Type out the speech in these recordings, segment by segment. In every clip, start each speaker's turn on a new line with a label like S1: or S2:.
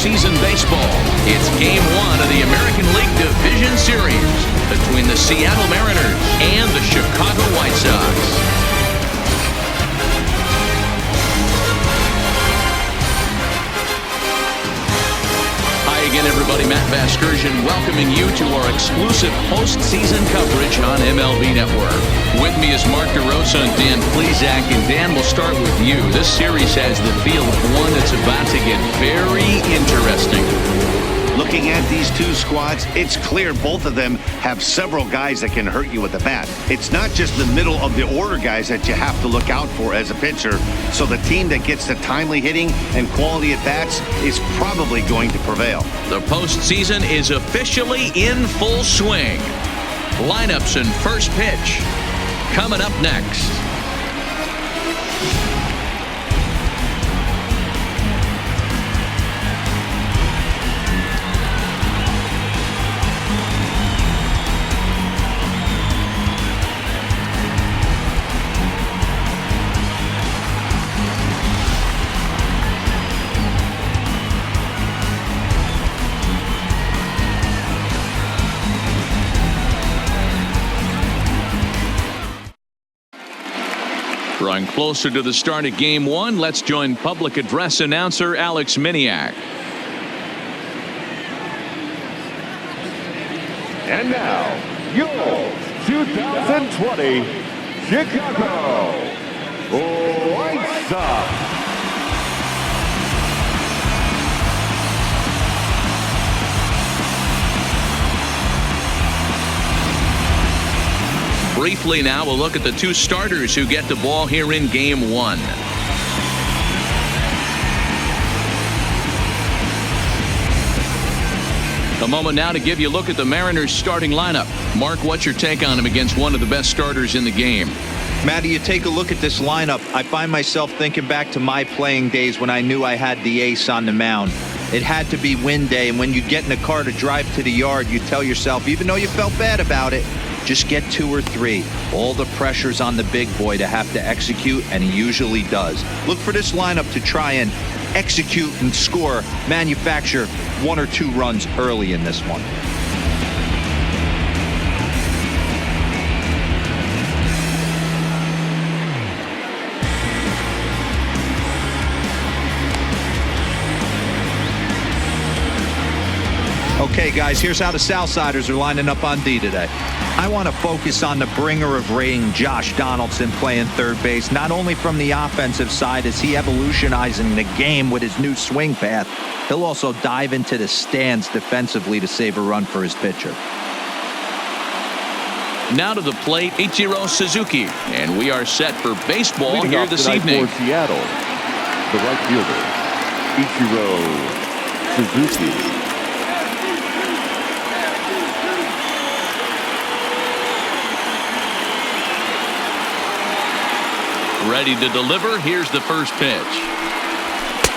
S1: postseason baseball. It's Game 1 of the American League Division Series between the Seattle Mariners and the Chicago White Sox. Again, everybody, Matt Vasgersian welcoming you to our exclusive postseason coverage on MLB Network. With me is Mark DeRosa and Dan Plesac. And Dan, we'll start with you. This series has the feel of one that's about to get very interesting.
S2: Looking at these two squads, it's clear both of them have several guys that can hurt you with the bat. It's not just the middle of the order guys that you have to look out for as a pitcher. So the team that gets the timely hitting and quality at bats is probably going to prevail.
S1: The postseason is officially in full swing. Lineups and first pitch coming up next. Drawing closer to the start of Game 1, let's join public address announcer Alex Miniak.
S3: And now, your 2020 Chicago White Sox.
S1: Briefly now, we'll look at the two starters who get the ball here in Game 1. A moment now to give you a look at the Mariners starting lineup. Mark, what's your take on him against one of the best starters in the game?
S4: Matty, you take a look at this lineup. I find myself thinking back to my playing days when I knew I had the ace on the mound. It had to be win day, and when you get in a car to drive to the yard, you tell yourself, even though you felt bad about it, just get 2 or 3. All the pressure's on the big boy to have to execute, and he usually does. Look for this lineup to try and execute and score, manufacture 1 or 2 runs early in this one. Okay, guys, here's how the Southsiders are lining up on D today. I want to focus on the bringer of rain, Josh Donaldson, playing third base. Not only from the offensive side is he evolutionizing the game with his new swing path, he'll also dive into the stands defensively to save a run for his pitcher.
S1: Now to the plate, Ichiro Suzuki. And we are set for baseball
S3: Leading
S1: here this evening.
S3: For Seattle, the right fielder, Ichiro Suzuki.
S1: Ready to deliver. Here's the first pitch.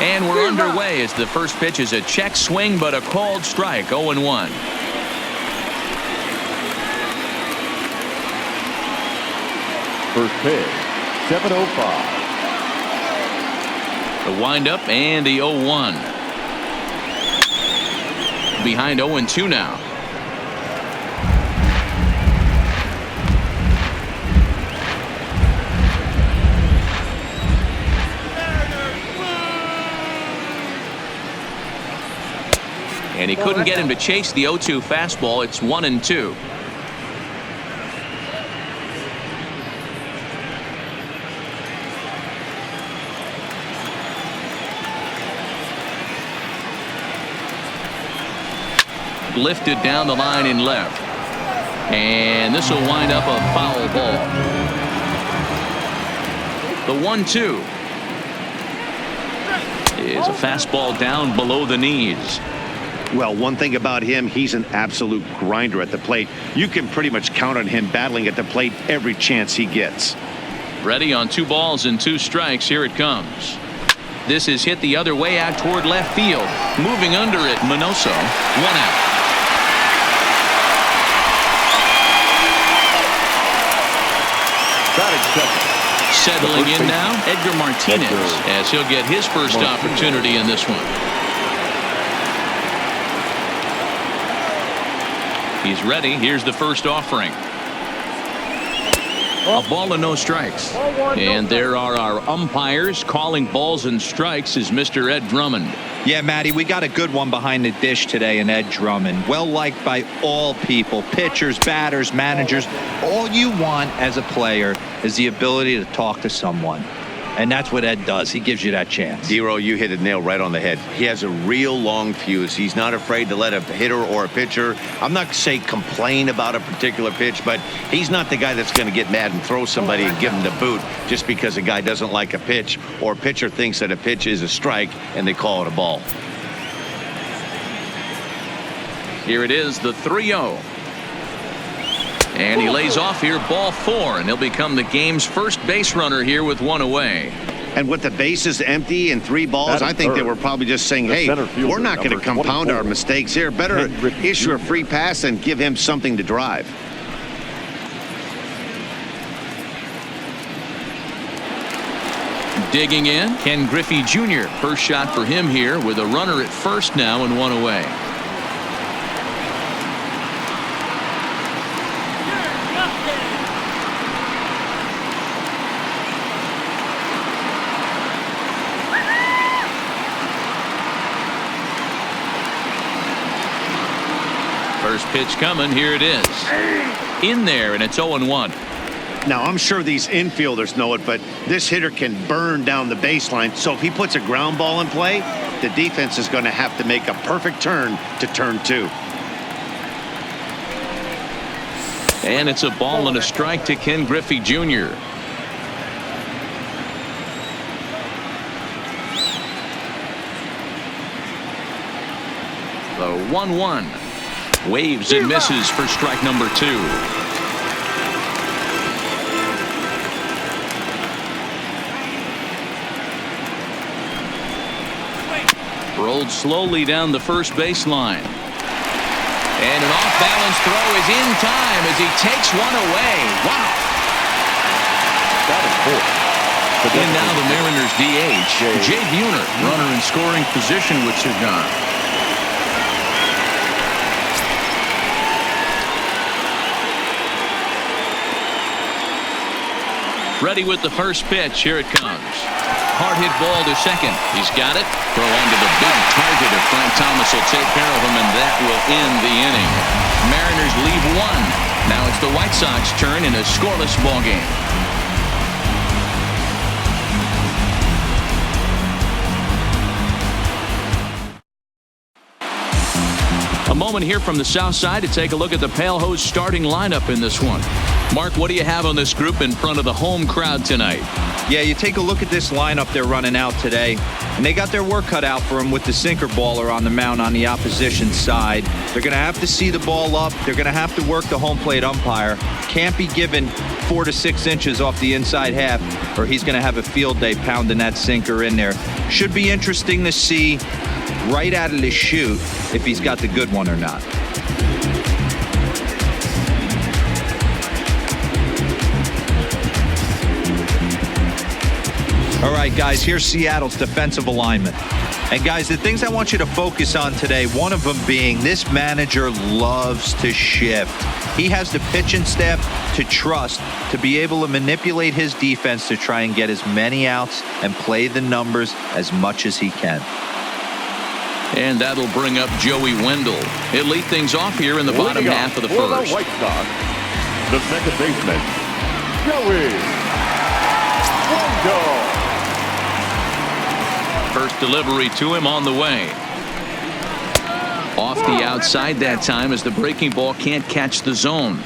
S1: And we're underway as the first pitch is a check swing, but a called strike, 0-1.
S3: First pitch, 7:05.
S1: The windup and the 0-1. Behind 0-2 now. And he couldn't get him to chase the 0-2 fastball. It's 1-2. Lifted down the line in left. And this will wind up a foul ball. The 1-2 is a fastball down below the knees.
S2: Well, one thing about him, he's an absolute grinder at the plate. You can pretty much count on him battling at the plate every chance he gets.
S1: Ready on 2 balls and 2 strikes. Here it comes. This is hit the other way out toward left field. Moving under it, Minoso. 1 out. Settling in now, Edgar Martinez, as he'll get his first opportunity in this one. He's ready. Here's the first offering. A ball and no strikes. And there are our umpires. Calling balls and strikes is Mr. Ed Drummond.
S4: Yeah, Matty, we got a good one behind the dish today in Ed Drummond. Well liked by all people, pitchers, batters, managers. All you want as a player is the ability to talk to someone. And that's what Ed does. He gives you that chance.
S2: Dero, you hit a nail right on the head. He has a real long fuse. He's not afraid to let a hitter or a pitcher, I'm not saying complain about a particular pitch, but he's not the guy that's going to get mad and throw somebody and give him the boot just because a guy doesn't like a pitch or a pitcher thinks that a pitch is a strike and they call it a ball.
S1: Here it is, the 3-0. And he lays off here, ball 4, and he'll become the game's first base runner here with 1 away.
S2: And with the bases empty and 3 balls, I think they were probably just saying, hey, we're not going to compound our mistakes here. Better issue a free pass and give him something to drive.
S1: Digging in, Ken Griffey Jr. First shot for him here with a runner at first now and 1 away. First pitch coming. Here it is. In there, and it's 0-1.
S2: Now, I'm sure these infielders know it, but this hitter can burn down the baseline. So if he puts a ground ball in play, the defense is going to have to make a perfect turn to turn 2.
S1: And it's a ball and a strike to Ken Griffey Jr. The 1-1. Waves and misses for strike number 2. Rolled slowly down the first baseline. And an off-balance throw is in time as he takes 1 away. Wow.
S3: That is 4.
S1: And now the Mariners DH, Jay Buhner, runner in scoring position with Sugan. Ready with the first pitch. Here it comes. Hard hit ball to second. He's got it. Throw onto the big target of Frank Thomas will take care of him, and that will end the inning. Mariners leave 1. Now it's the White Sox turn in a scoreless ball game. A moment here from the south side to take a look at the Pale Hose starting lineup in this one. Mark, what do you have on this group in front of the home crowd tonight?
S4: Yeah, you take a look at this lineup they're running out today, and they got their work cut out for them with the sinker baller on the mound on the opposition side. They're going to have to see the ball up. They're going to have to work the home plate umpire. Can't be given 4 to 6 inches off the inside half, or he's going to have a field day pounding that sinker in there. Should be interesting to see right out of the chute if he's got the good one or not. All right, guys, here's Seattle's defensive alignment. And, guys, the things I want you to focus on today, one of them being this manager loves to shift. He has the pitching staff to trust to be able to manipulate his defense to try and get as many outs and play the numbers as much as he can.
S1: And that'll bring up Joey Wendell. He'll lead things off here in the bottom half of the first.
S3: The White Sox, the second baseman, Joey Wendell.
S1: First delivery to him on the way. Off the outside that time as the breaking ball can't catch the zone.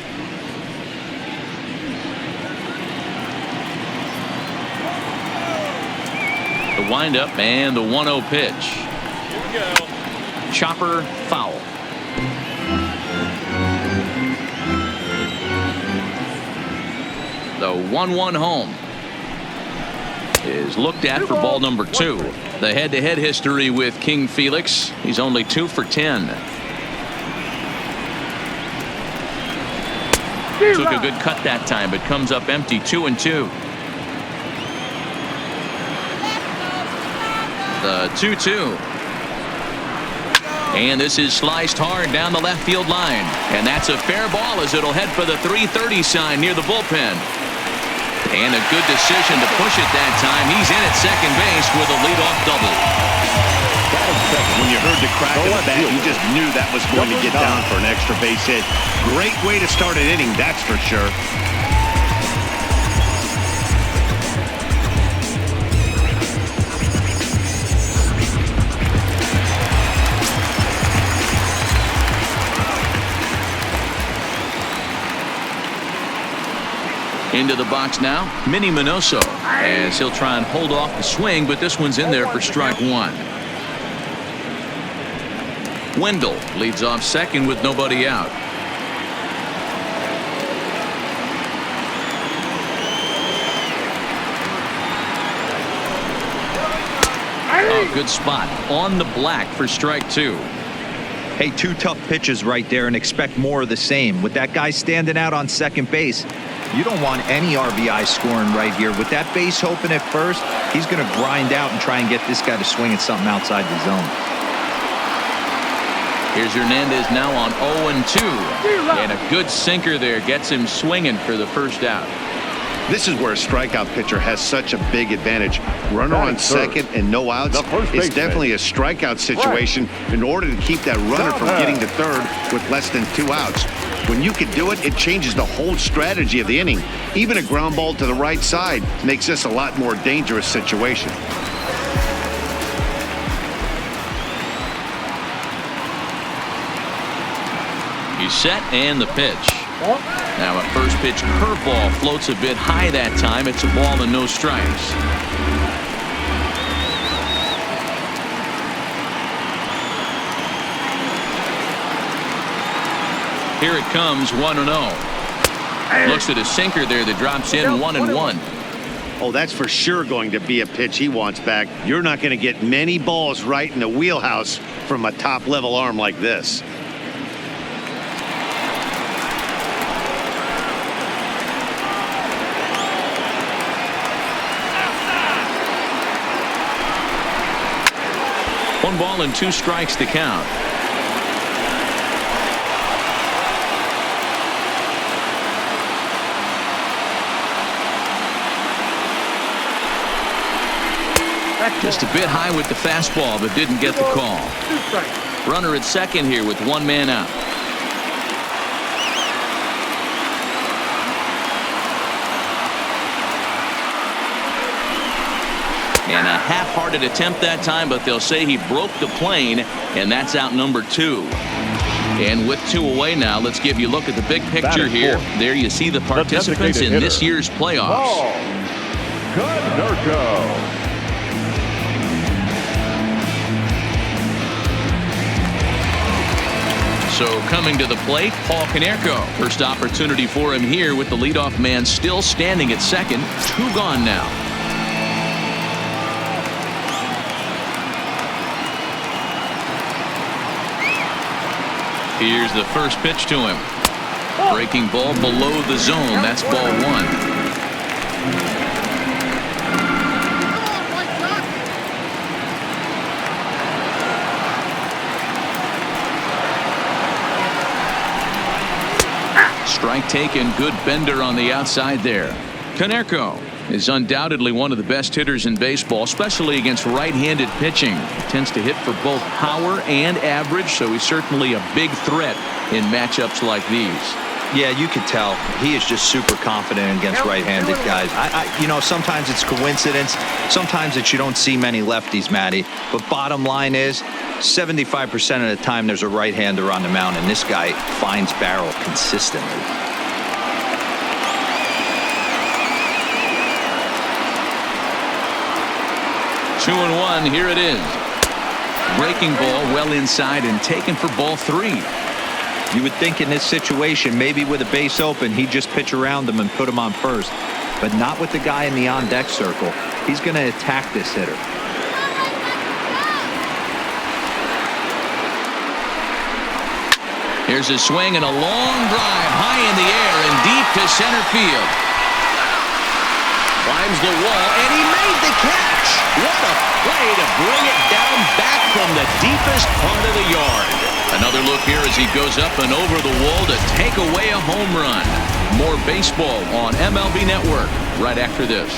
S1: The windup and the 1-0 pitch. Here we go. Chopper foul. The 1-1 home is looked at for ball number 2. The head-to-head history with King Felix. He's only 2 for 10. Took a good cut that time, but comes up empty. 2-2. The 2-2. And this is sliced hard down the left field line. And that's a fair ball as it'll head for the 3:30 sign near the bullpen. And a good decision to push it that time. He's in at second base with a leadoff double.
S2: When you heard the crack of the bat, you just knew that was going to get down for an extra base hit. Great way to start an inning, that's for sure.
S1: Into the box now, Minnie Minoso, as he'll try and hold off the swing, but this one's in there for strike one. Wendell leads off second with nobody out. Oh, good spot on the black for strike two.
S4: Hey, two tough pitches right there, and expect more of the same. With that guy standing out on second base, you don't want any RBI scoring right here. With that base open at first, he's going to grind out and try and get this guy to swing at something outside the zone.
S1: Here's Hernandez now on 0-2. And a good sinker there gets him swinging for the first out.
S2: This is where a strikeout pitcher has such a big advantage. Runner on second and no outs. It's definitely a strikeout situation in order to keep that runner from getting to third with less than 2 outs. When you can do it, it changes the whole strategy of the inning. Even a ground ball to the right side makes this a lot more dangerous situation.
S1: He's set and the pitch. Now a first pitch curveball floats a bit high that time. It's a ball and no strikes. Here it comes, 1-0. Looks at a sinker there that drops in 1-1.
S2: Oh, that's for sure going to be a pitch he wants back. You're not going to get many balls right in the wheelhouse from a top-level arm like this.
S1: One ball and 2 strikes to count. Just a bit high with the fastball, but didn't get the call. Runner at second here with 1 man out. And a half-hearted attempt that time, but they'll say he broke the plane, and that's out number 2. And with 2 away now, let's give you a look at the big picture here. There you see the participants in this year's playoffs. So coming to the plate, Paul Konerko. First opportunity for him here with the leadoff man still standing at second. 2 gone now. Here's the first pitch to him. Breaking ball below the zone. That's ball 1. Strike taken. Good bender on the outside there. Konerko is undoubtedly one of the best hitters in baseball, especially against right-handed pitching. He tends to hit for both power and average, so he's certainly a big threat in matchups like these.
S4: Yeah, you could tell he is just super confident against right-handed guys. You know, sometimes it's coincidence. Sometimes it's you don't see many lefties, Matty. But bottom line is 75% of the time there's a right-hander on the mound, and this guy finds barrel consistently.
S1: Two and 1. Here it is. Breaking ball well inside and taken for ball 3.
S4: You would think in this situation, maybe with a base open, he'd just pitch around him and put him on first. But not with the guy in the on-deck circle. He's going to attack this hitter.
S1: Here's a swing and a long drive high in the air and deep to center field. Climbs the wall, and he made the catch. What a play to bring it down back from the deepest part of the yard. Another look here as he goes up and over the wall to take away a home run. More baseball on MLB Network right after this.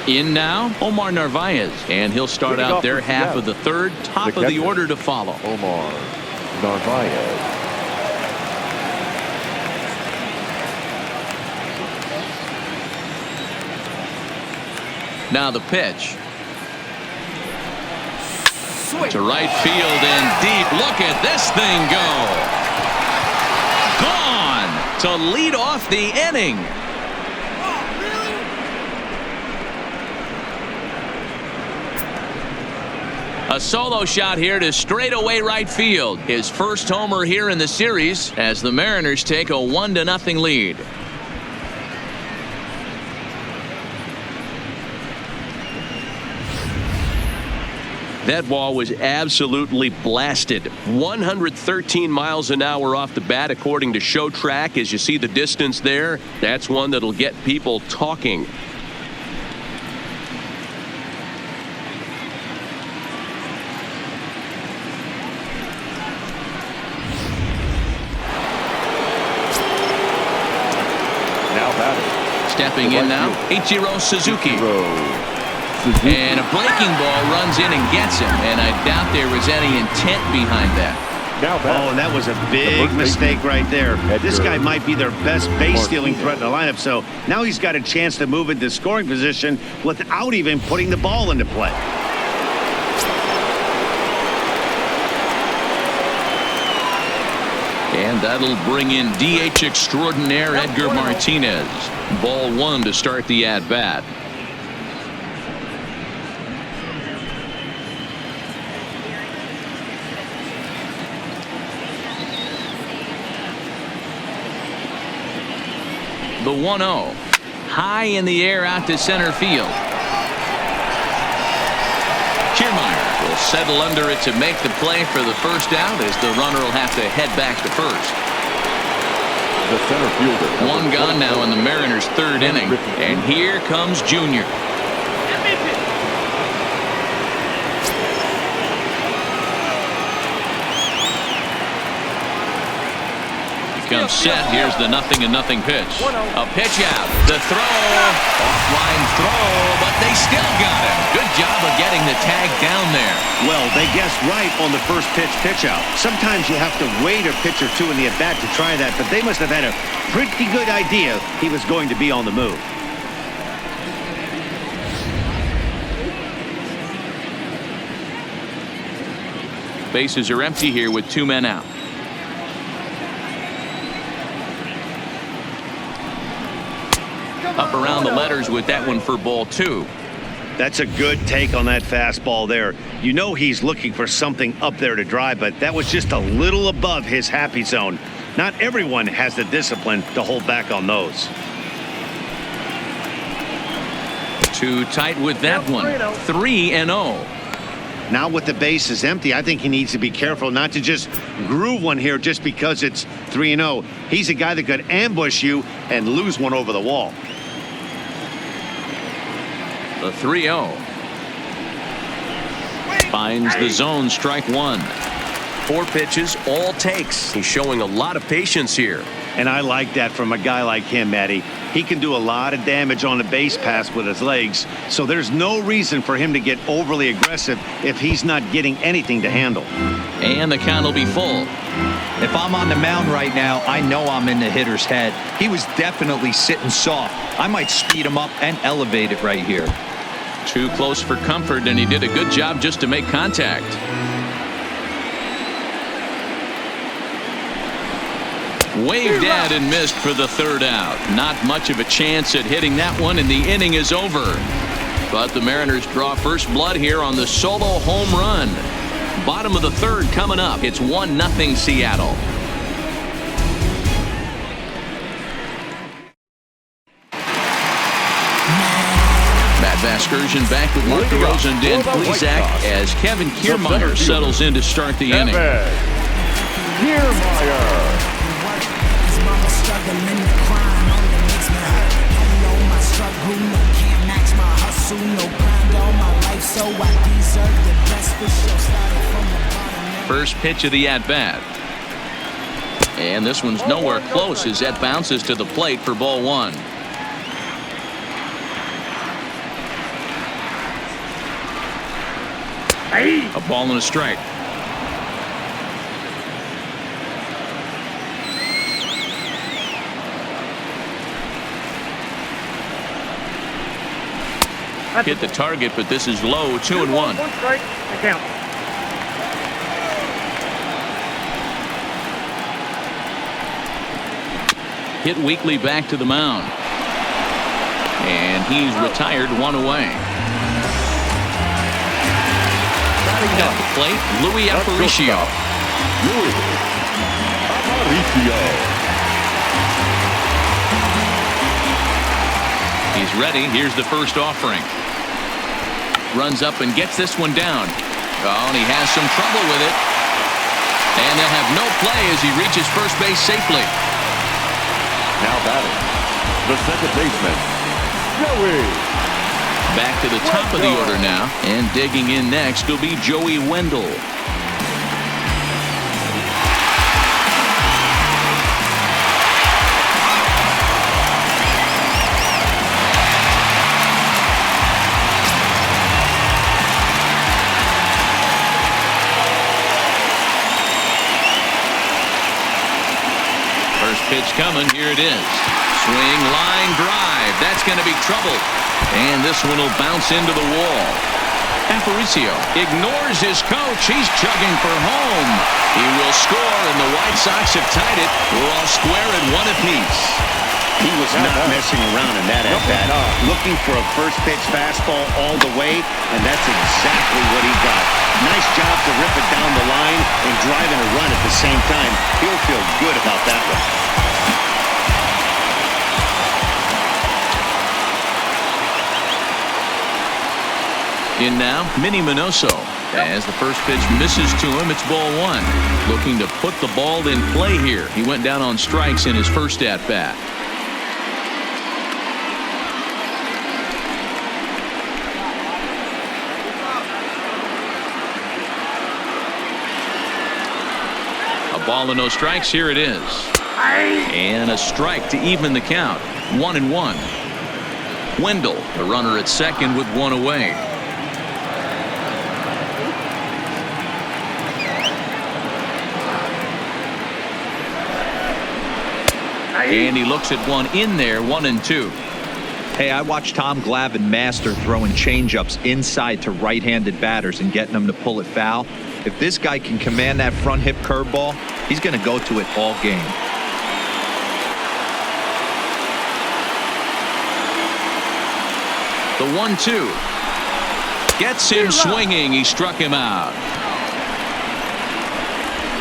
S1: In now, Omar Narvaez, and he'll start out their half of the third, top of the order to follow.
S3: Omar Narvaez.
S1: Now the pitch. To right field and deep. Look at this thing go. Gone to lead off the inning. A solo shot here to straightaway right field. His first homer here in the series as the Mariners take a 1-0 lead. That ball was absolutely blasted. 113 miles an hour off the bat according to Show Track. As you see the distance there, that's one that'll get people talking. Stepping in now, Ichiro Suzuki. And a breaking ball runs in and gets him. And I doubt there was any intent behind that.
S2: Oh, and that was a big mistake right there. This guy might be their best base-stealing threat in the lineup. So now he's got a chance to move into scoring position without even putting the ball into play.
S1: And that'll bring in DH extraordinaire Edgar Martinez. Ball one to start the at-bat. The 1-0. High in the air out to center field. Kiermaier will settle under it to make the play for the first out as the runner will have to head back to first.
S3: The center fielder.
S1: One gone now in the Mariners' third inning. And here comes Junior. Comes set. Here's the 0-0 pitch. A pitch out. The throw. Offline throw, but they still got him. Good job of getting the tag down there.
S2: Well, they guessed right on the first pitch out. Sometimes you have to wait a pitch or two in the at-bat to try that, but they must have had a pretty good idea he was going to be on the move.
S1: Bases are empty here with 2 men out. Up around the letters with that one for ball 2.
S2: That's a good take on that fastball there. You know he's looking for something up there to drive, but that was just a little above his happy zone. Not everyone has the discipline to hold back on those.
S1: Too tight with that one. 3-0.
S2: Now with the bases empty, I think he needs to be careful not to just groove one here just because it's 3-0. He's a guy that could ambush you and lose one over the wall.
S1: The 3-0. Finds the zone, strike one.
S5: 4 pitches, all takes. He's showing a lot of patience here.
S2: And I like that from a guy like him, Matty. He can do a lot of damage on a base pass with his legs, so there's no reason for him to get overly aggressive if he's not getting anything to handle.
S1: And the count will be full.
S4: If I'm on the mound right now, I know I'm in the hitter's head. He was definitely sitting soft. I might speed him up and elevate it right here.
S1: Too close for comfort, and he did a good job just to make contact. Waved at and missed for the 3rd out. Not much of a chance at hitting that one, and the inning is over. But the Mariners draw first blood here on the solo home run. Bottom of the 3rd coming up. It's 1-0 Seattle. Matt Vasgersian back with Mark DeRosa and Dan Plesac as Kevin Kiermaier settles in to start the inning.
S3: Kiermaier.
S1: First pitch of the at-bat. And this one's nowhere close as that bounces to the plate for ball 1. A ball and a strike. Hit the target, but this is low. 2-1.
S6: 1 strike. The count.
S1: Hit weakly back to the mound. And he's retired, 1 away. At the plate, Louis Aparicio. He's ready. Here's the first offering. Runs up and gets this one down. Oh, and he has some trouble with it. And they'll have no play as he reaches first base safely.
S3: Now batting, the second baseman, Joey.
S1: Back to the top of the order now. And digging in next will be Joey Wendell. First pitch coming. Here it is. Swing, line drive. That's going to be trouble. And this one will bounce into the wall. Aparicio ignores his coach. He's chugging for home. He will score, and the White Sox have tied it. We're all square at 1 apiece.
S2: He was not messing around in that at-bat. Looking for a first pitch fastball all the way, and that's exactly what he got. Nice job to rip it down the line and driving a run at the same time. He'll feel good about that one.
S1: In now, Minnie Minoso. As the first pitch misses to him, it's ball 1. Looking to put the ball in play here. He went down on strikes in his first at-bat. A ball and no strikes. Here it is. And a strike to even the count. 1-1. Wendell, the runner at second with 1 away. And he looks at one in there, 1-2.
S4: Hey, I watched Tom Glavine master throwing changeups inside to right-handed batters and getting them to pull it foul. If this guy can command that front hip curveball, he's going to go to it all game.
S1: The 1-2 gets him swinging. He struck him out.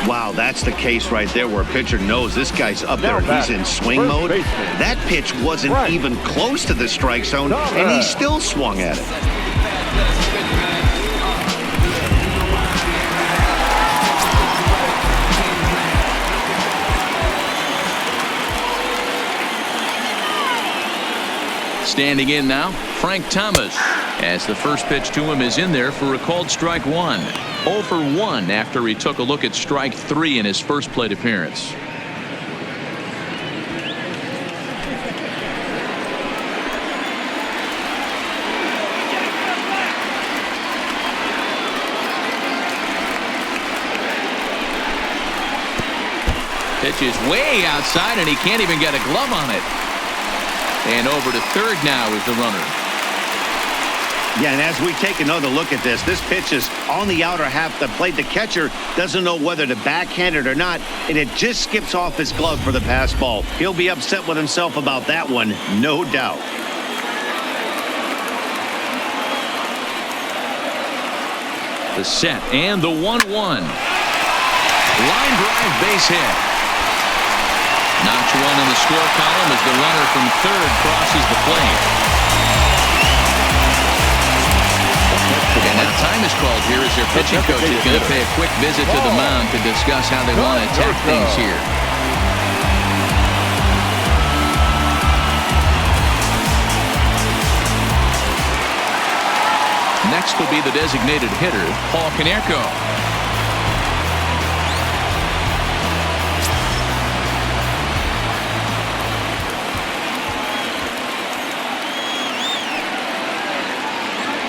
S2: Wow, that's the case right there where a pitcher knows this guy's up there. He's in swing mode. That pitch wasn't even close to the strike zone, and he still swung at it.
S1: Standing in now, Frank Thomas. as the first pitch to him is in there for a called strike one. 0 for 1 after he took a look at strike 3 in his first plate appearance. Pitch is way outside, and he can't even get a glove on it. And over to third now is the runner.
S2: Yeah, and as we take another look at this pitch is on the outer half of the plate. The catcher doesn't know whether to backhand it or not, and it just skips off his glove for the pass ball. He'll be upset with himself about that one, no doubt.
S1: The set and the 1-1. Line drive base hit. Knocks one in the score column as the runner from third crosses the plate. And now time is called here as their pitching coach is going to pay a quick visit to the mound to discuss how they want to attack things here. Next will be the designated hitter, Paul Konerko.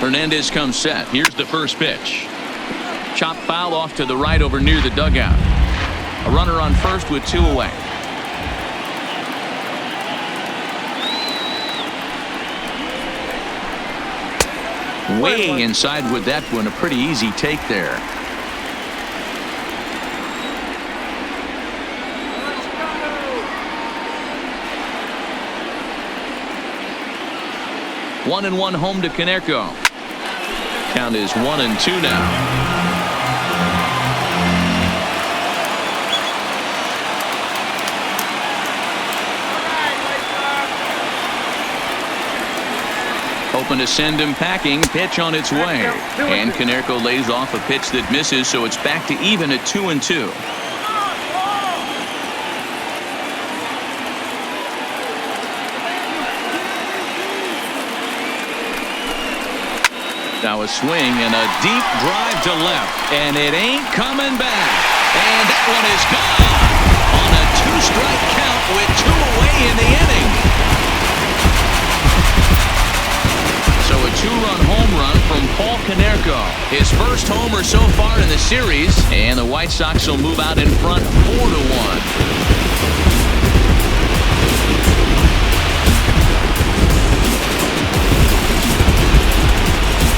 S1: Hernandez comes set. Here's the first pitch. Chop foul off to the right over near the dugout. A runner on first with 2 away. Way inside with that one. A pretty easy take there. One and one home to Konerko. Count is 1-2 now. Open to send him packing. Pitch on its way. And Konerko lays off a pitch that misses, so it's back to even at 2-2. Now a swing and a deep drive to left, and it ain't coming back. And that one is gone on a 2-strike count with 2 away in the inning. So a 2-run home run from Paul Konerko. His first homer so far in the series, and the White Sox will move out in front 4-1.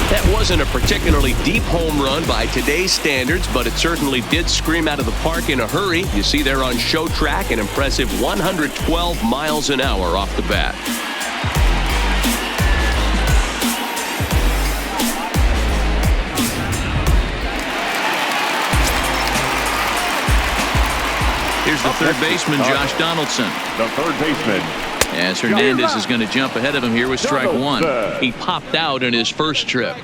S1: That wasn't a particularly deep home run by today's standards, but it certainly did scream out of the park in a hurry. You see there on show track an impressive 112 miles an hour off the bat. Here's the third baseman, Josh Donaldson.
S3: The third baseman.
S1: As Hernandez is going to jump ahead of him here with strike one. He popped out in his first trip.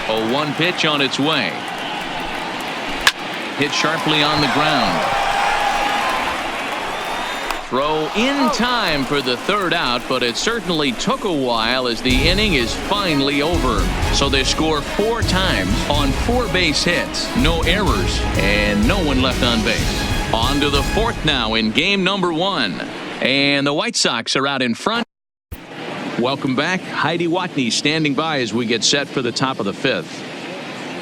S1: A 1 pitch on its way. Hit sharply on the ground. Throw in time for the third out, but it certainly took a while as the inning is finally over. So they score 4 times on 4 base hits, no errors, and no one left on base. On to the fourth now in game number 1. And the White Sox are out in front. Welcome back. Heidi Watney standing by as we get set for the top of the 5th.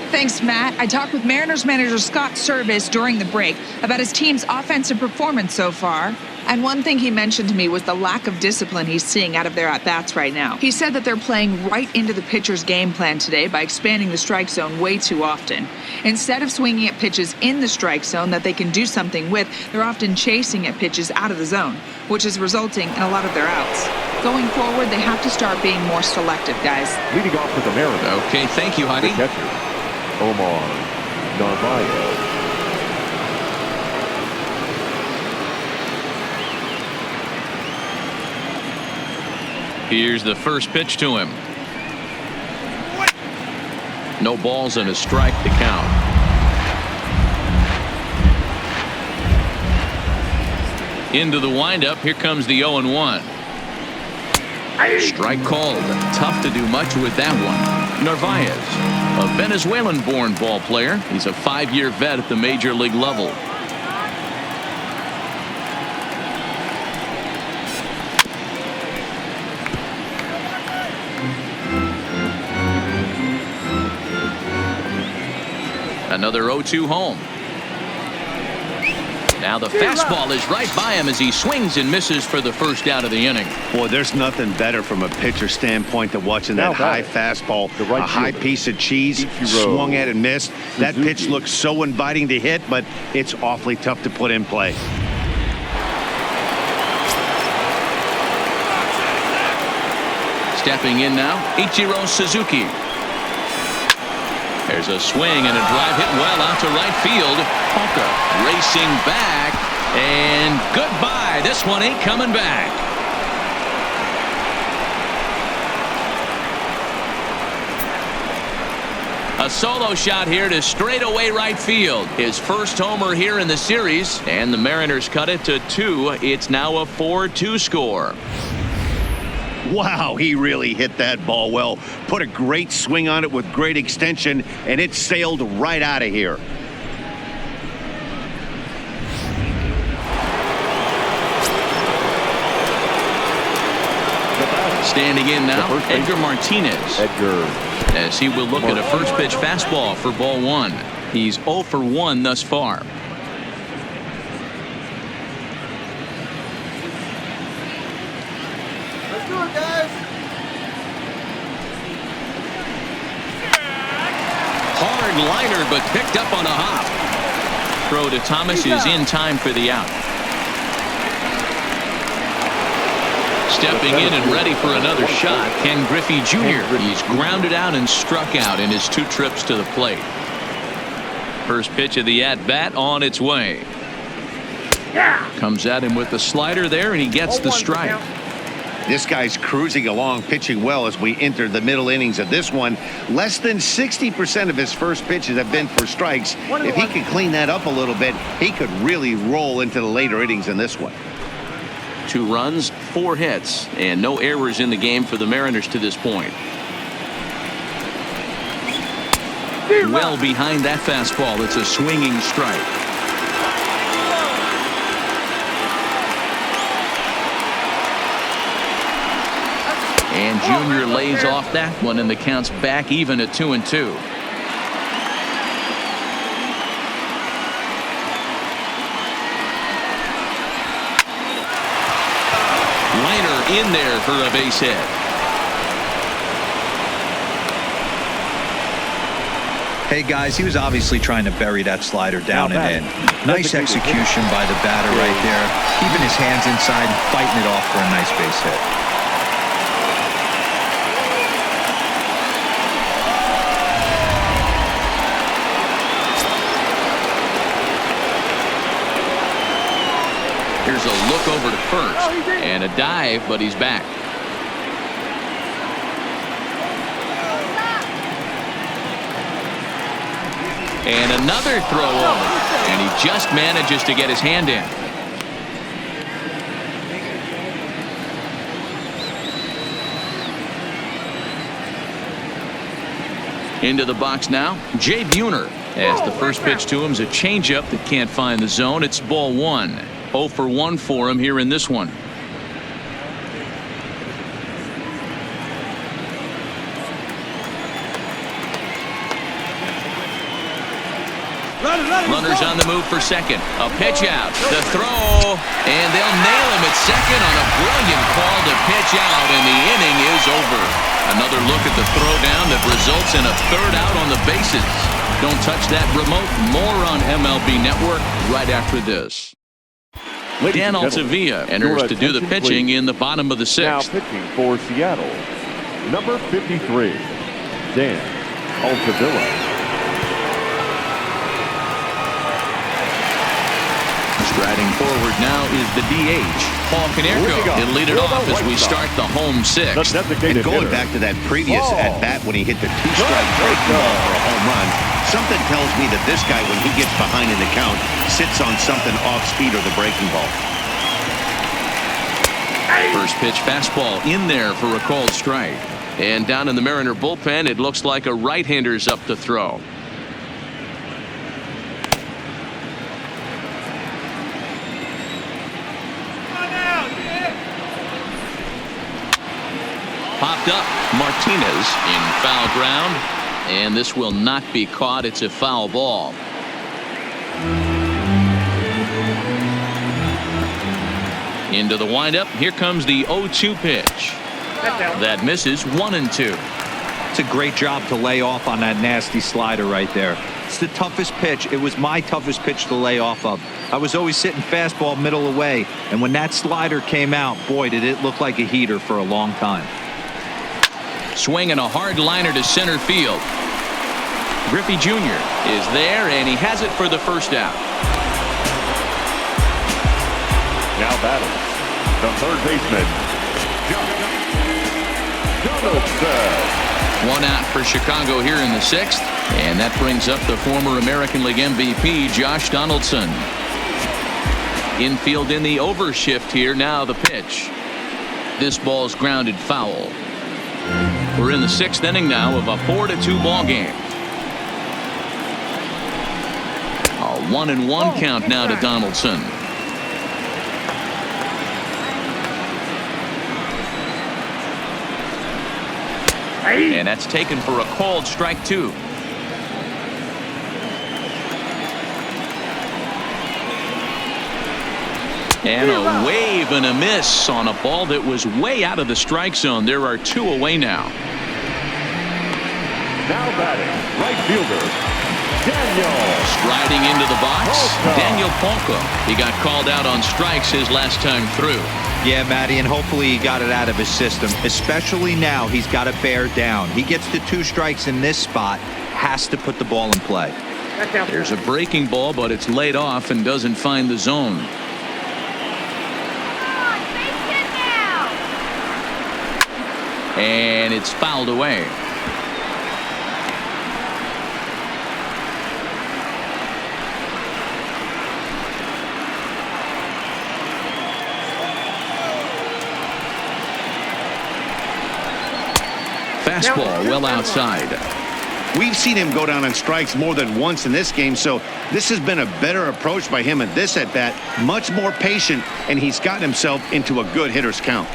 S6: Thanks, Matt. I talked with Mariners manager Scott Service during the break about his team's offensive performance so far. And one thing he mentioned to me was the lack of discipline he's seeing out of their at-bats right now. He said that they're playing right into the pitcher's game plan today by expanding the strike zone way too often. Instead of swinging at pitches in the strike zone that they can do something with, they're often chasing at pitches out of the zone, which is resulting in a lot of their outs. Going forward, they have to start being more selective, guys.
S3: Leading off for the Mariners.
S1: Okay, thank you, Heidi.
S3: The catcher, Omar Narvaez.
S1: Here's the first pitch to him. No balls and a strike to count. Into the windup. Here comes the 0-1. Strike called. Tough to do much with that one. Narvaez, a Venezuelan-born ball player. He's a 5-year vet at the major league level. Another 0-2 home. Now the fastball is right by him as he swings and misses for the first out of the inning.
S2: Boy, there's nothing better from a pitcher standpoint than watching that high fastball, a high piece of cheese, swung at and missed. That pitch looks so inviting to hit, but it's awfully tough to put in play.
S1: Stepping in now, Ichiro Suzuki. There's a swing and a drive hit well out to right field. Honka racing back, and goodbye. This one ain't coming back. A solo shot here to straightaway right field. His first homer here in the series, and the Mariners cut it to 2. It's now a 4-2 score.
S2: Wow, he really hit that ball well. Put a great swing on it with great extension, and it sailed right out of here.
S1: Standing in now, Edgar Martinez. As he will look at a first pitch fastball for ball 1. He's 0 for 1 thus far. Hard liner, but picked up on a hop. Throw to Thomas is in time for the out. Stepping in and ready for another shot, Ken Griffey Jr. He's grounded out and struck out in his 2 trips to the plate. First pitch of the at-bat on its way. Comes at him with the slider there, and he gets the strike.
S2: This guy's cruising along, pitching well as we enter the middle innings of this one. Less than 60% of his first pitches have been for strikes. If he could clean that up a little bit, he could really roll into the later innings in this one.
S1: 2 runs, 4 hits, and no errors in the game for the Mariners to this point. Well behind that fastball. It's a swinging strike. And Junior lays off that one, and the count's back even at 2-2. Liner in there for a base hit.
S4: Hey guys, he was obviously trying to bury that slider down and in. Nice execution by the batter right there, keeping his hands inside and fighting it off for a nice base hit.
S1: Here's a look over to first, and a dive, but he's back. And another throw over, and he just manages to get his hand in. Into the box now, Jay Buhner, as the first pitch to him is a changeup that can't find the zone. It's ball 1. 0 for 1 for him here in this one. Runners on the move for second. A pitch out. The throw. And they'll nail him at second on a brilliant call to pitch out, and the inning is over. Another look at the throw down that results in a 3rd out on the bases. Don't touch that remote. More on MLB Network right after this. Dan Altavilla enters to do the pitching in the bottom of the 6th.
S3: Now pitching for Seattle, number 53, Dan Altavilla.
S1: Striding forward now is the DH, Paul Konerko. He'll lead it off as we start the home 6th.
S2: And going back to that previous at-bat when he hit the 2-strike breaking ball for a home run, something tells me that this guy, when he gets behind in the count, sits on something off speed or the breaking ball.
S1: First pitch fastball in there for a called strike. And down in the Mariner bullpen, it looks like a right-hander's up to throw. Popped up. Martinez in foul ground. And this will not be caught. It's a foul ball. Into the windup. Here comes the 0-2 pitch. That misses 1-2.
S4: It's a great job to lay off on that nasty slider right there. It's the toughest pitch. It was my toughest pitch to lay off of. I was always sitting fastball middle away, and when that slider came out, boy, did it look like a heater for a long time.
S1: Swinging a hard liner to center field. Griffey Jr. is there, and he has it for the first out.
S3: Now batting, the third baseman, Donaldson.
S1: One out for Chicago here in the sixth, and that brings up the former American League MVP, Josh Donaldson. Infield in the overshift here. Now the pitch. This ball's grounded foul. We're in the sixth inning now of a 4-2 ball game. A 1-1 count now to Donaldson. And that's taken for a called strike two. And a wave and a miss on a ball that was way out of the strike zone. There are two away now.
S3: Now batting, right fielder, Daniel.
S1: Striding into the box, Daniel Polka. He got called out on strikes his last time through.
S4: Yeah, Matty, and hopefully he got it out of his system. Especially now, he's got to bear down. He gets the 2 strikes in this spot, has to put the ball in play.
S1: There's a breaking ball, but it's laid off and doesn't find the zone. And it's fouled away. Fastball well outside.
S2: We've seen him go down on strikes more than once in this game, so this has been a better approach by him at this at-bat. Much more patient, and he's gotten himself into a good hitter's count.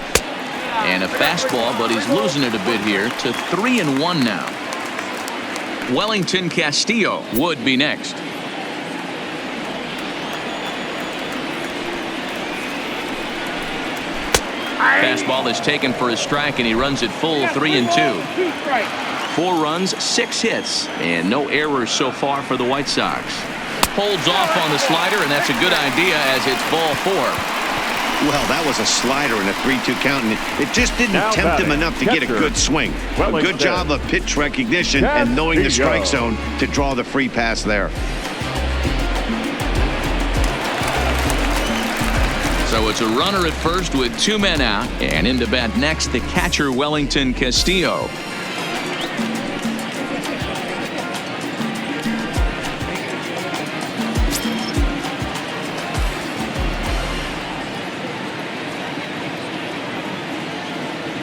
S1: And a fastball, but he's losing it a bit here to 3-1 now. Wellington Castillo would be next. Fastball is taken for a strike, and he runs it full 3-2. 4 runs, 6 hits, and no errors so far for the White Sox. Holds off on the slider, and that's a good idea as it's ball 4.
S2: Well, that was a slider in a 3-2 count, and it just didn't tempt him enough to get a good swing. A good job of pitch recognition and knowing the strike zone to draw the free pass there.
S1: So it's a runner at first with 2 men out, and into bat next the catcher Wellington Castillo.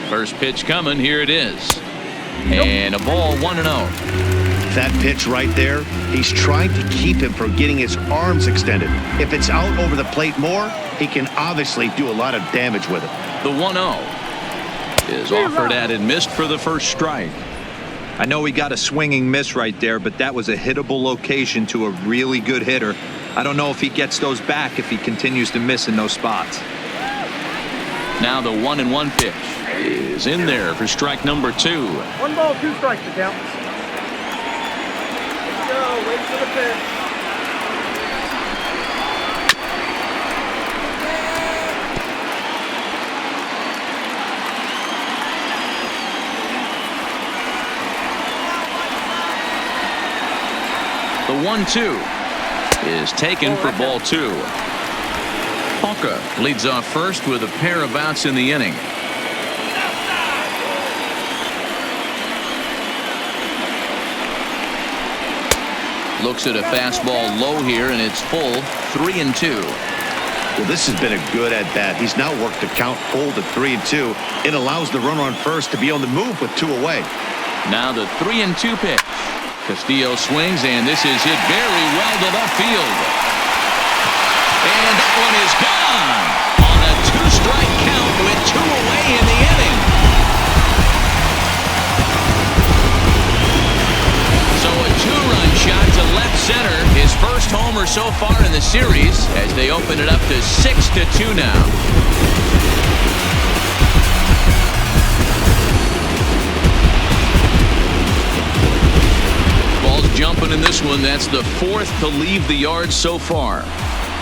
S1: First pitch coming. Here it is. And a ball 1-0.
S2: That pitch right there, he's trying to keep him from getting his arms extended. If it's out over the plate more, he can obviously do a lot of damage with it.
S1: The 1-0 is offered at and missed for the first strike.
S4: I know he got a swinging miss right there, but that was a hittable location to a really good hitter. I don't know if he gets those back if he continues to miss in those spots.
S1: Now the 1-1 pitch is in there for strike number 2.
S7: 1 ball, 2 strikes to count. Let's go. Wait for the pitch.
S1: The 1-2 is taken for ball 2. Polka leads off first with a pair of outs in the inning. Looks at a fastball low here, and it's full 3-2.
S2: Well, this has been a good at-bat. He's now worked the count full to 3-2. It allows the runner on first to be on the move with 2 away.
S1: Now the 3-2 pitch. Castillo swings, and this is hit very well to left field. And that one is gone on a 2-strike count with 2 away in the inning. So a 2-run shot to left center. His first homer so far in the series as they open it up to 6-2 now. Ball's jumping in this one. That's the 4th to leave the yard so far.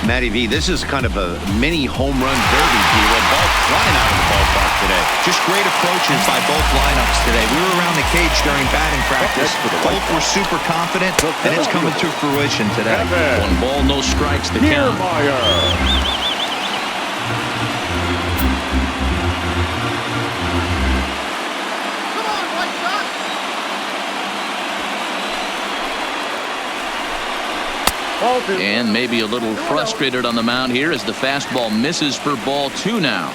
S2: Matty V, this is kind of a mini home run derby deal. Ball flying out of the ballpark today.
S4: Just great approaches by both lineups today. We were around the cage during batting practice. Both were super confident, and it's coming to fruition today.
S1: 1 ball, no strikes to count. And maybe a little frustrated on the mound here as the fastball misses for ball 2 now.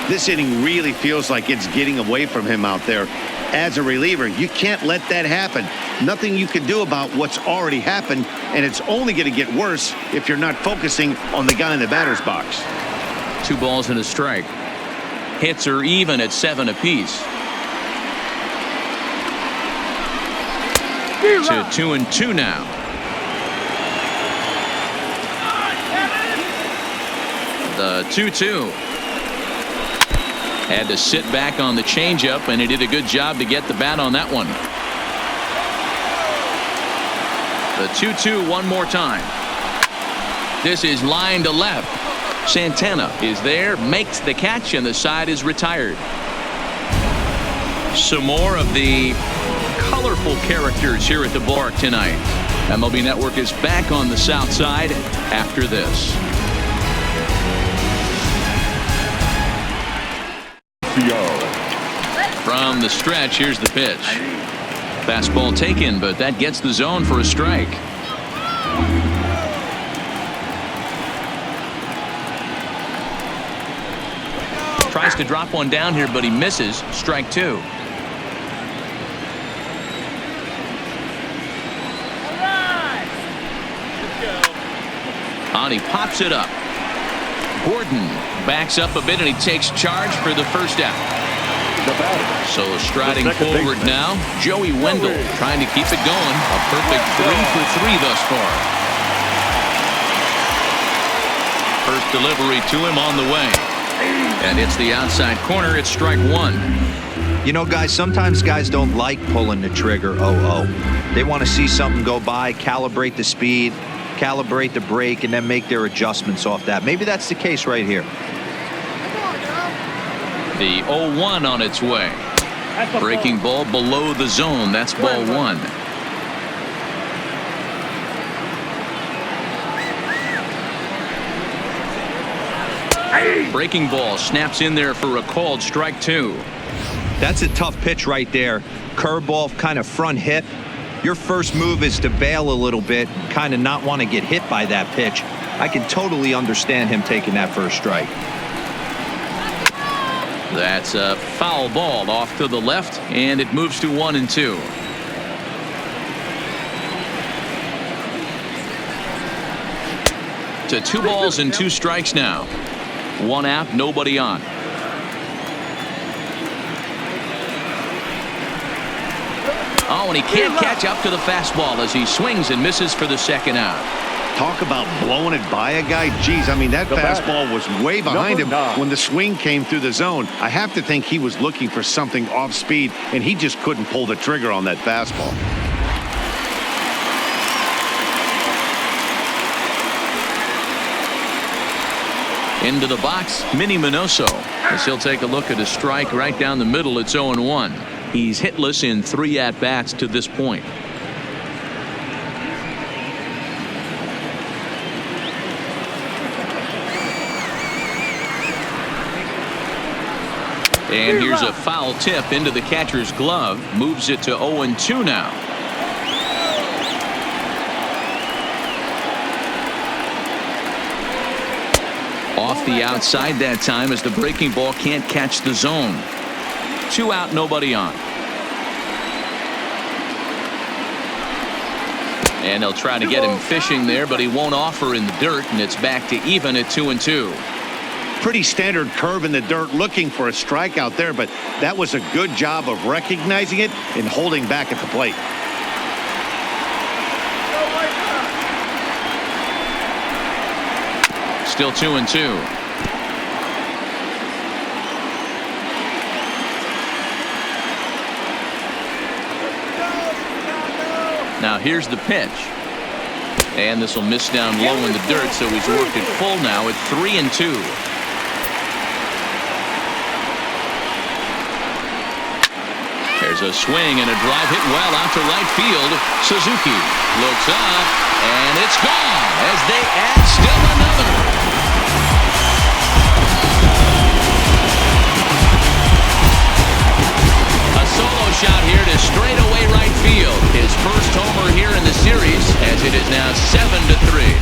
S2: This inning really feels like it's getting away from him out there. As a reliever, you can't let that happen. Nothing you can do about what's already happened, and it's only going to get worse if you're not focusing on the guy in the batter's box.
S1: 2 balls and a strike. Hits are even at 7 apiece. To 2-2 now. The 2-2. Had to sit back on the changeup, and he did a good job to get the bat on that one. The 2-2 one more time. This is line to left. Santana is there, makes the catch, and the side is retired. Some more of the colorful characters here at the ballpark tonight. MLB Network is back on the south side after this. From the stretch, here's the pitch. Fastball taken, but that gets the zone for a strike. Tries to drop one down here, but he misses. Strike 2. On, he pops it up. Gordon backs up a bit, and he takes charge for the first out. So striding forward now, Joey Wendell trying to keep it going. A perfect 3 for 3 thus far. First delivery to him on the way. And it's the outside corner. It's strike 1.
S4: You know, guys, sometimes guys don't like pulling the trigger. They want to see something go by, calibrate the speed, calibrate the brake, and then make their adjustments off that. Maybe that's the case right here.
S1: The 0-1 on its way. Breaking ball below the zone. That's ball 1. Breaking ball snaps in there for a called strike 2.
S4: That's a tough pitch right there. Curveball, kind of front hip. Your first move is to bail a little bit, kind of not want to get hit by that pitch. I can totally understand him taking that first strike.
S1: That's a foul ball off to the left, and it moves to 1-2. To 2 balls and 2 strikes now. 1 out, nobody on. Oh, and he can't catch up to the fastball as he swings and misses for the second out.
S2: Talk about blowing it by a guy. Geez, I mean, that fastball was way behind him when the swing came through the zone. I have to think he was looking for something off speed, and he just couldn't pull the trigger on that fastball.
S1: Into the box, Minnie Minoso, as he'll take a look at a strike right down the middle. It's 0-1. He's hitless in 3 at-bats to this point. And here's a foul tip into the catcher's glove. Moves it to 0-2 now. Off the outside that time as the breaking ball can't catch the zone. 2 out, nobody on. And they'll try to get him fishing there, but he won't offer in the dirt, and it's back to even at 2-2.
S2: Pretty standard curve in the dirt, looking for a strikeout there, but that was a good job of recognizing it and holding back at the plate.
S1: Still 2-2. Now here's the pitch. And this will miss down low in the dirt, so he's worked it full now at 3-2. There's a swing and a drive hit well out to right field. Suzuki looks up, and it's gone as they add still another. A solo shot here to straightaway right field. His first homer here in the series, as it is now 7-3.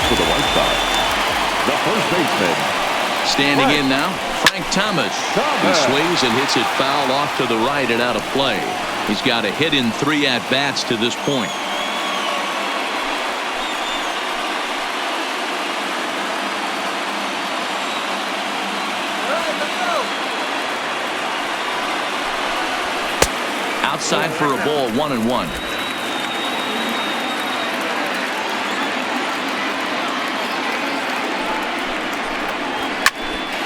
S3: For the White Sox, the first baseman.
S1: Standing in now, Frank Thomas. He swings and hits it foul off to the right and out of play. He's got a hit in 3 at-bats to this point. Outside for a ball, 1-1.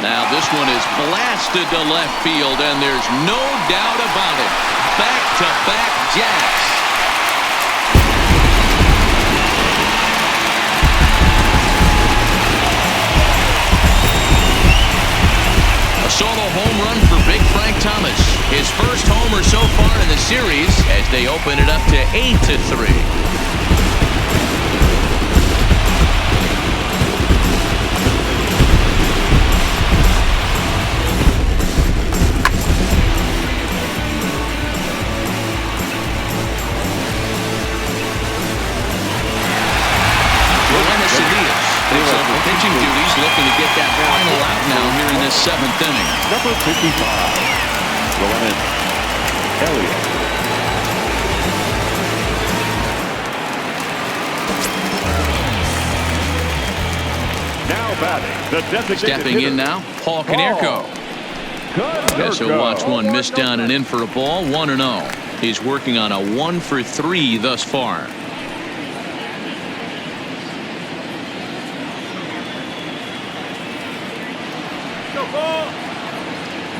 S1: Now this one is blasted to left field, and there's no doubt about it. Back-to-back jacks. A solo home run for Big Frank Thomas. His first homer so far in the series as they open it up to 8-3. Pitching duties, looking to get that final out now here in this 7th inning.
S3: Number 55, Rowan Elliott. Now batting, the designated
S1: Stepping
S3: hitter.
S1: in now, Paul Konerko. Guess he'll watch one miss down and in for a ball, 1-0. He's working on a 1-for-3 thus far.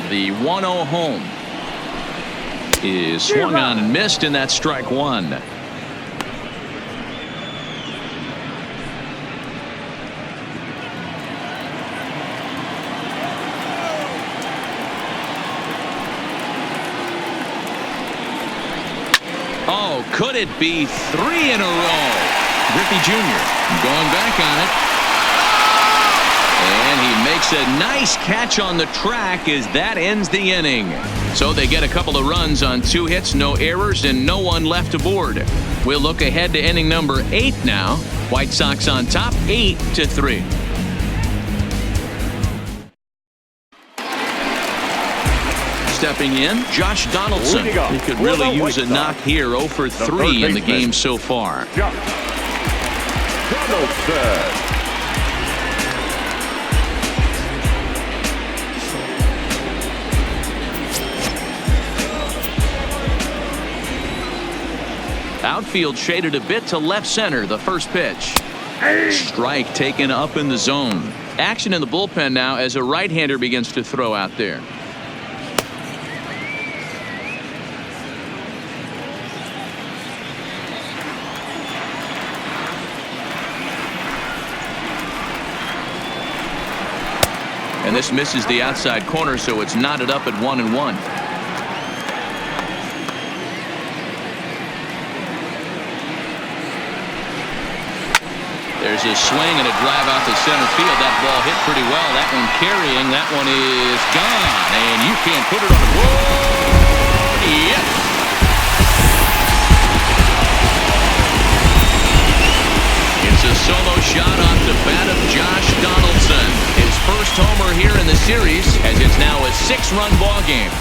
S1: The 1-0 home is swung on and missed, and that's strike 1. Oh, could it be 3 in a row? Griffey Jr. going back on it. And he makes a nice catch on the track as that ends the inning. So they get a couple of runs on 2 hits, no errors, and no one left aboard. We'll look ahead to inning number 8 now. White Sox on top, 8-3. Stepping in, Josh Donaldson. He could really use a knock here, 0-for-3 in the game so far.
S3: Donaldson.
S1: Outfield shaded a bit to left center, the first pitch. Strike taken up in the zone. Action in the bullpen now as a right-hander begins to throw out there. And this misses the outside corner, so it's knotted up at 1-1. a swing and a drive out to center field. That ball hit pretty well. That one carrying. That one is gone. And you can't put it on the board. Yep. It's a solo shot off the bat of Josh Donaldson. His first homer here in the series, as it's now a 6-run ball game.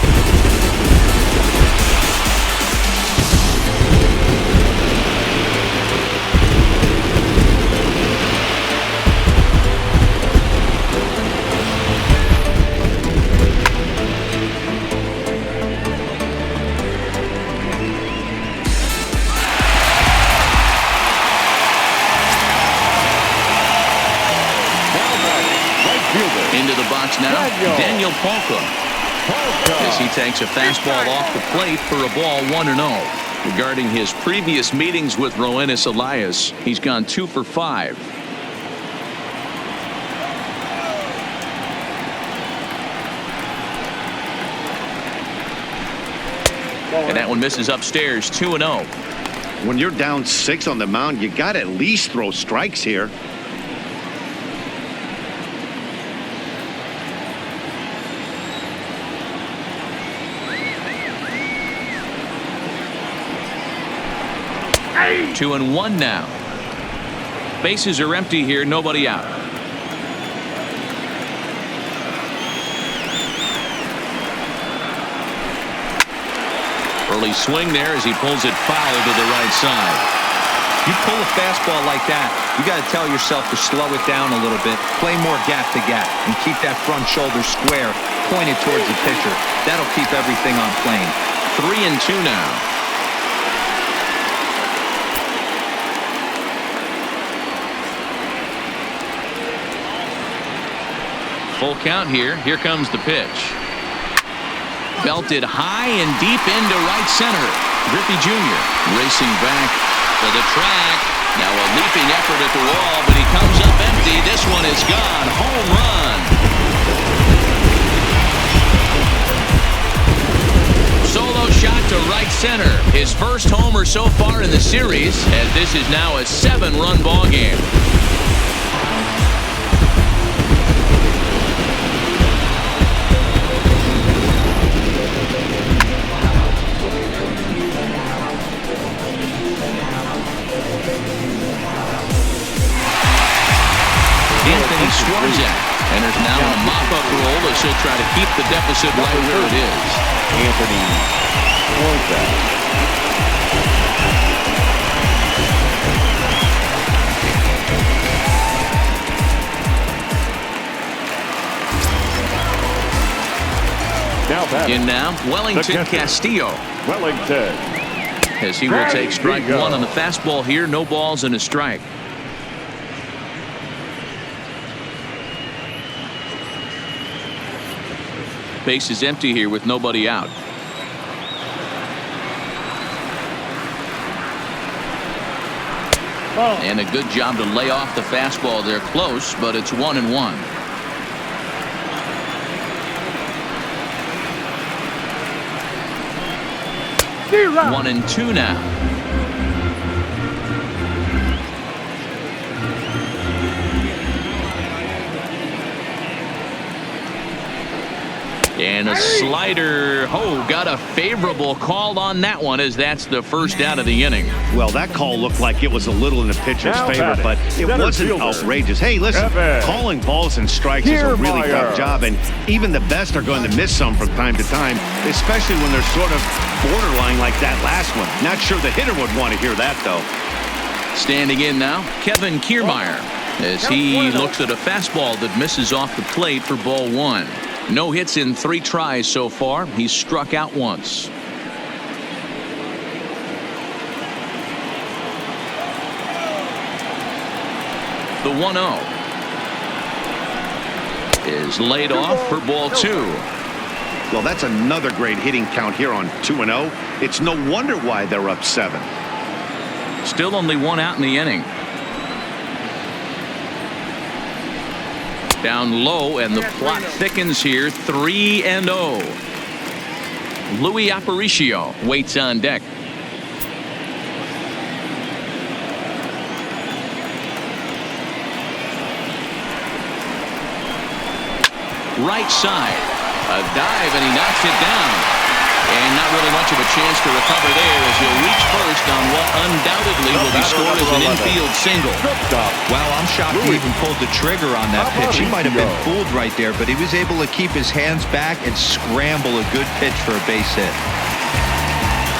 S1: Into the box now, Daniel Polka. As he takes a fastball off the plate for a ball 1-0. Regarding his previous meetings with Roenis Elias, he's gone 2 for 5. And that one misses upstairs, 2-0.
S2: When you're down 6 on the mound, you got to at least throw strikes here.
S1: Hey. 2-1 now. Bases are empty here, nobody out. Early swing there as he pulls it foul to the right side.
S4: You pull a fastball like that, you got to tell yourself to slow it down a little bit, play more gap to gap, and keep that front shoulder square, pointed towards the pitcher. That'll keep everything on plane.
S1: 3-2 now. Full count here. Here comes the pitch. Belted high and deep into right center. Griffey Jr. racing back to the track. Now a leaping effort at the wall, but he comes up empty. This one is gone. Home run. Solo shot to right center. His first homer so far in the series, as this is now a 7-run ball game. Enters now in a mop-up role as he'll try to keep the deficit right where it is.
S3: Anthony Swarzak. Now batting.
S1: In now, Wellington Castillo.
S3: Wellington.
S1: As he will take strike 1 on the fastball here. No balls and a strike. Base is empty here with nobody out. And a good job to lay off the fastball there close, but it's 1-1. 1-2 now. And a slider. Oh, got a favorable call on that one, as that's the first out of the inning.
S2: Well, that call looked like it was a little in the pitcher's favor, but it wasn't outrageous. Hey, listen, calling balls and strikes is a really tough job, and even the best are going to miss some from time to time, especially when they're sort of borderline like that last one. Not sure the hitter would want to hear that, though.
S1: Standing in now, Kevin Kiermaier, as he looks at a fastball that misses off the plate for ball 1. No hits in 3 tries so far. He's struck out once. The 1-0 is laid off for ball 2.
S2: Well, that's another great hitting count here on 2-0. It's no wonder why they're up 7.
S1: Still only 1 out in the inning. Down low, and the plot thickens here. 3-0. Louis Aparicio waits on deck. right side. A dive, and he knocks it down. And not really much of a chance to recover there as he'll reach first on what undoubtedly will be scored as an infield single.
S4: Wow, I'm shocked he even pulled the trigger on that pitch. He might have been fooled right there, but he was able to keep his hands back and scramble a good pitch for a base hit.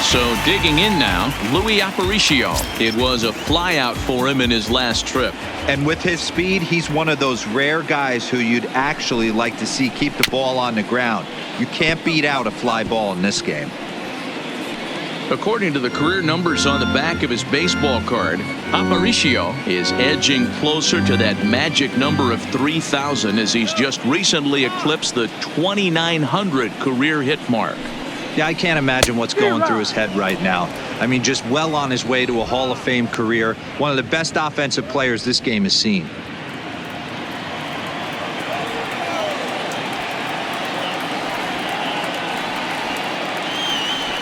S1: So digging in now, Luis Aparicio. It was a flyout for him in his last trip.
S4: And with his speed, he's one of those rare guys who you'd actually like to see keep the ball on the ground. You can't beat out a fly ball in this game.
S1: According to the career numbers on the back of his baseball card, Aparicio is edging closer to that magic number of 3,000 as he's just recently eclipsed the 2,900 career hit mark.
S4: Yeah, I can't imagine what's going through his head right now. I mean, just well on his way to a Hall of Fame career. One of the best offensive players this game has seen.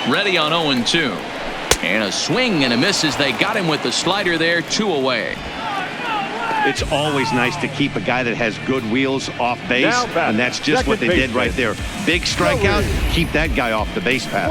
S1: Ready on 0-2. And a swing and a miss as they got him with the slider there, 2 away.
S2: It's always nice to keep a guy that has good wheels off base, and that's just what they did right there. Big strikeout, keep that guy off the base path.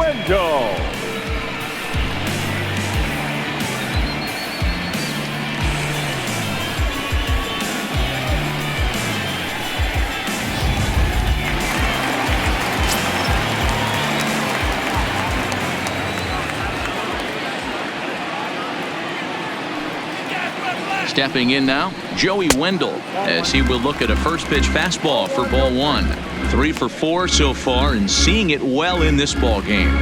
S1: Stepping in now, Joey Wendell, as he will look at a first pitch fastball for ball 1. 3 for 4 so far and seeing it well in this ball game.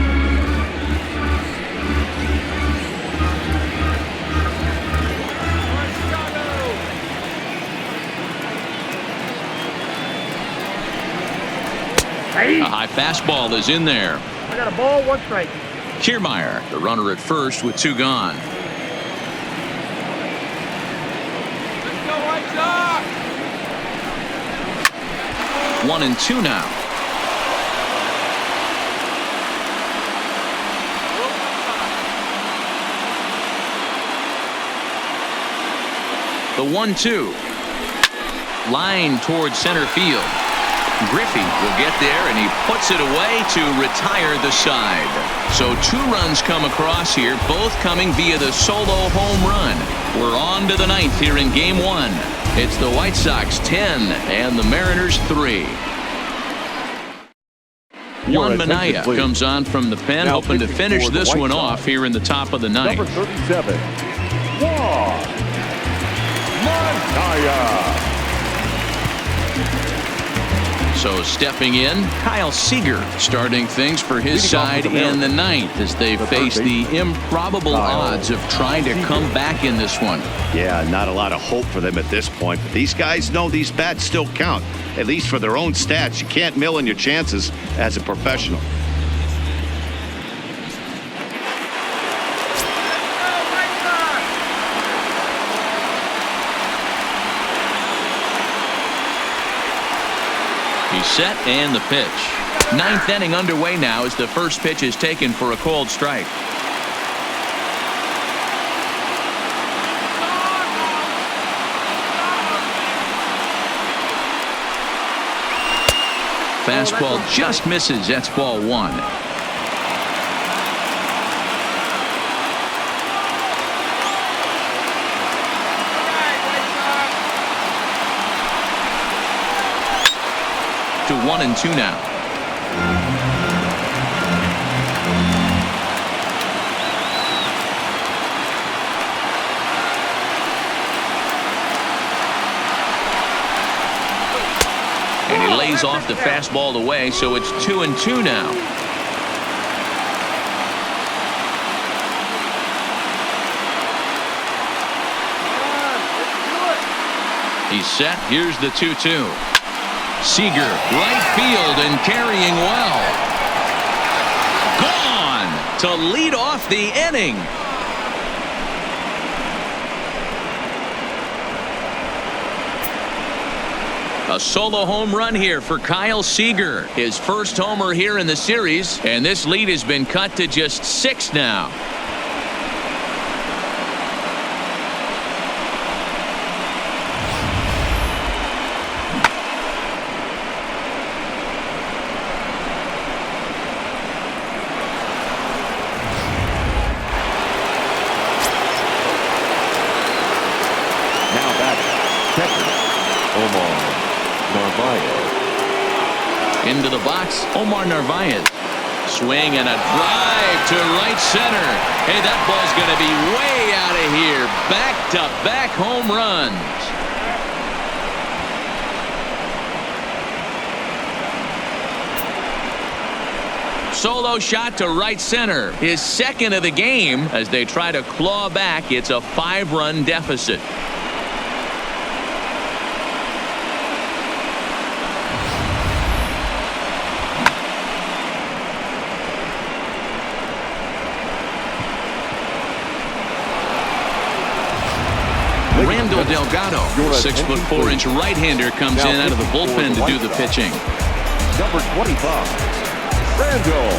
S1: A high fastball is in there.
S7: I got a ball, 1 strike.
S1: Kiermaier, the runner at first with 2 gone. 1-2 now. The 1-2. Line towards center field. Griffey will get there, and he puts it away to retire the side. So 2 runs come across here, both coming via the solo home run. We're on to the 9th here in game 1. It's the White Sox 10 and the Mariners 3. Juan Minaya comes on from the pen, hoping to finish this one off here in the top of the 9th.
S3: Number 37, Juan Minaya.
S1: So stepping in, Kyle Seager starting things for his side in the 9th as they face the improbable odds of trying to come back in this one.
S2: Yeah, not a lot of hope for them at this point, but these guys know these bats still count, at least for their own stats. You can't mill in your chances as a professional.
S1: He's set and the pitch. 9th inning underway now as the first pitch is taken for a called strike. Fastball just misses. That's ball 1. To 1-2 now. And he lays off the fastball away, so it's 2-2 now. He's set. Here's the 2-2. Seager, right field and carrying well. Gone to lead off the inning. A solo home run here for Kyle Seager. His first homer here in the series, and this lead has been cut to just 6 now.
S3: Omar Narvaez.
S1: Into the box, Omar Narvaez. Swing and a drive to right center. Hey, that ball's going to be way out of here. Back-to-back home runs. Solo shot to right center. His second of the game as they try to claw back. It's a 5-run deficit. Randall Delgado, 6'4" right-hander, comes in out of the bullpen to do the pitching.
S3: Number 25. Randall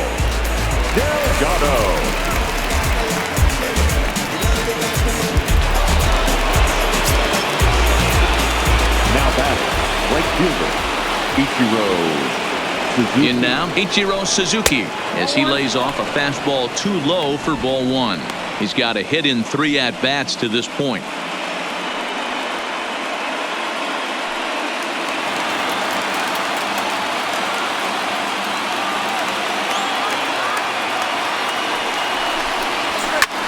S3: Delgado. Now batting, right fielder, Ichiro Suzuki.
S1: In now, Ichiro Suzuki, as he lays off a fastball too low for ball 1. He's got a hit in 3 at-bats to this point.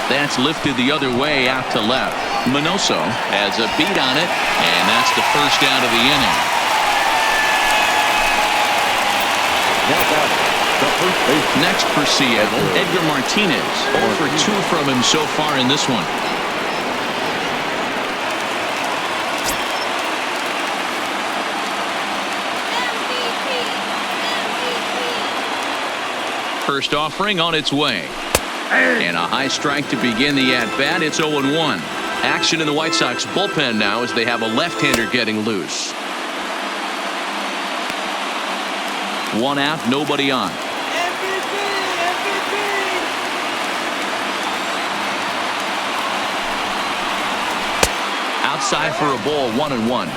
S1: That's lifted the other way out to left. Minoso has a beat on it, and that's the first out of the inning.
S3: Now batting, the first baseman.
S1: Next for Seattle, Edgar Martinez. 0 for 2 from him so far in this one. First offering on its way. And a high strike to begin the at-bat. It's 0-1. Action in the White Sox bullpen now as they have a left-hander getting loose. 1 out, nobody on. Outside for a ball, 1-1.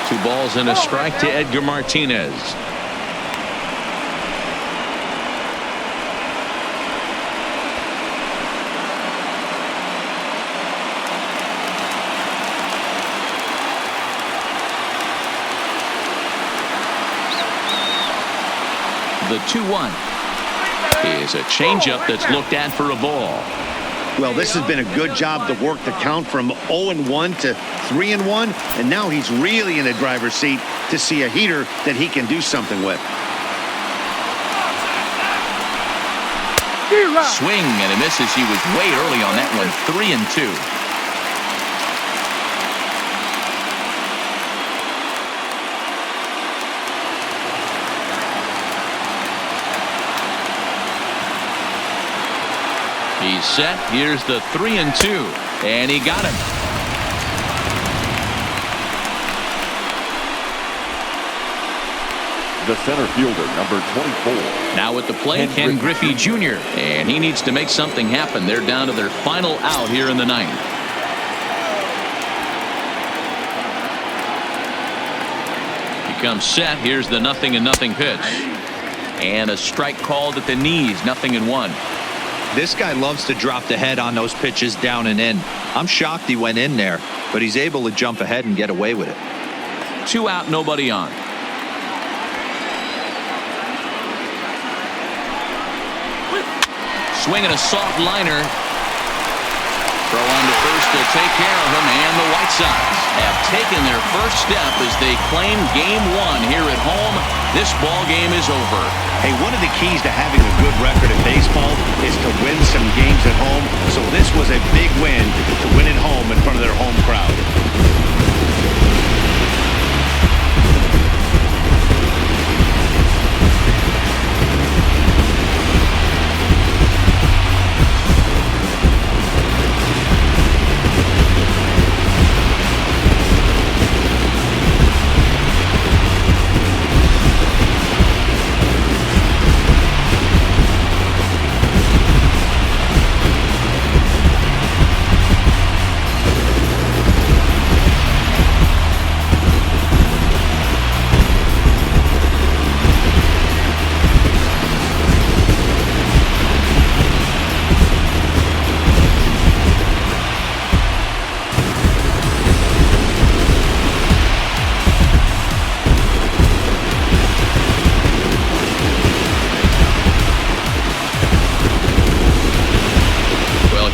S1: Two balls and a strike to Edgar Martinez. The 2-1 is a changeup that's looked at for a ball.
S2: Well, this has been a good job to work the count from 0-1 to 3-1, and now he's really in the driver's seat to see a heater that he can do something with.
S1: Swing and a misses. He was way early on that one. 3-2. He's set. Here's the 3-2, and he got him.
S3: The center fielder, number 24.
S1: Now at the plate, Ken Griffey Jr., and he needs to make something happen. They're down to their final out here in the 9th. He comes set. Here's the 0-0 pitch, and a strike called at the knees. 0-1.
S4: This guy loves to drop the head on those pitches down and in. I'm shocked he went in there, but he's able to jump ahead and get away with it.
S1: 2 out, nobody on. Swinging a soft liner. Throw on to first to take care of him, and the White Sox have taken their first step as they claim Game 1 here at home. This ball game is over.
S2: Hey, one of the keys to having a good record in baseball is to win some games at home. So this was a big win to win at home in front of their home crowd.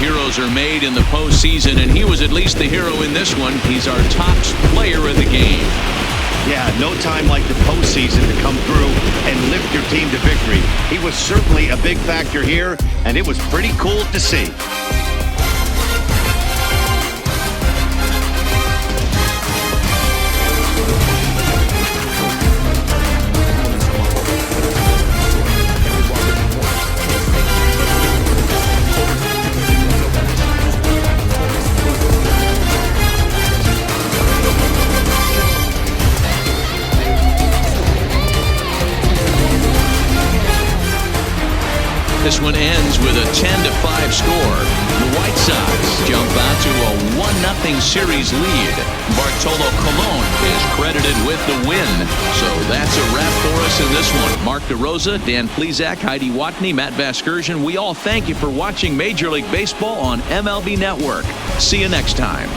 S1: heroes are made in the postseason, and he was at least the hero in this one. He's our top player of the game.
S2: Yeah, no time like the postseason to come through and lift your team to victory. He was certainly a big factor here, and it was pretty cool to see.
S1: This one ends with a 10-5 score. The White Sox jump out to a 1-0 series lead. Bartolo Colon is credited with the win. So that's a wrap for us in this one. Mark DeRosa, Dan Plesac, Heidi Watney, Matt Vasgersian. We all thank you for watching Major League Baseball on MLB Network. See you next time.